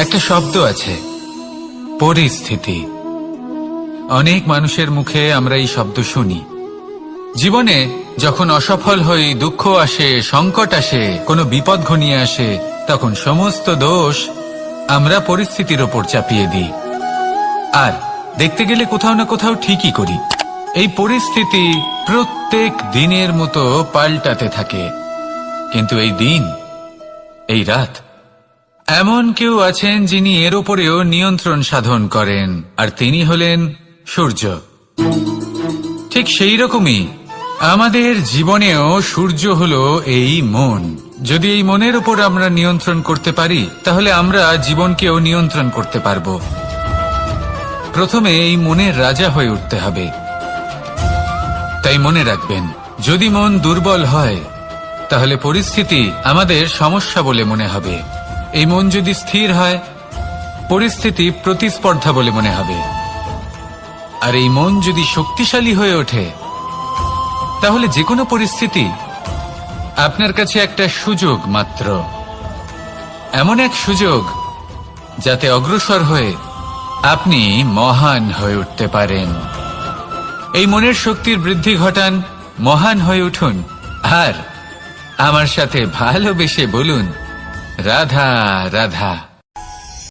একটা শব্দ আছে, পরিস্থিতি। অনেক মানুষের মুখে আমরা এই শব্দ শুনি। জীবনে যখন অসফল হই, দুঃখ আসে, সংকট আসে, কোনো বিপদ ঘনিয়ে আসে, তখন সমস্ত দোষ আমরা পরিস্থিতির ওপর চাপিয়ে দিই। আর দেখতে গেলে কোথাও না কোথাও ঠিকই করি। এই পরিস্থিতি প্রত্যেক দিনের মতো পাল্টাতে থাকে, কিন্তু এই দিন, এই রাত, এমন কেউ আছেন যিনি এর ওপরেও নিয়ন্ত্রণ সাধন করেন, আর তিনি হলেন সূর্য। ঠিক সেই রকমই আমাদের জীবনেও সূর্য হলো এই মন। যদি এই মনের ওপর আমরা নিয়ন্ত্রণ করতে পারি, তাহলে আমরা জীবনকেও নিয়ন্ত্রণ করতে পারব। প্রথমে এই মনের রাজা হয়ে উঠতে হবে। তাই মনে রাখবেন, যদি মন দুর্বল হয়, তাহলে পরিস্থিতি আমাদের সমস্যা বলে মনে হবে। এই মন যদি স্থির হয়, পরিস্থিতি প্রতিস্পর্ধা বলে মনে হবে। আর এই মন যদি শক্তিশালী হয়ে ওঠে, তাহলে যে কোনো পরিস্থিতি আপনার কাছে একটা সুযোগ মাত্র। এমন এক সুযোগ যাতে অগ্রসর হয়ে আপনি মহান হয়ে উঠতে পারেন। এই মনের শক্তির বৃদ্ধি ঘটান, মহান হয়ে উঠুন, আর আমার সাথে ভালোবেসে বলুন, রাধা রাধা।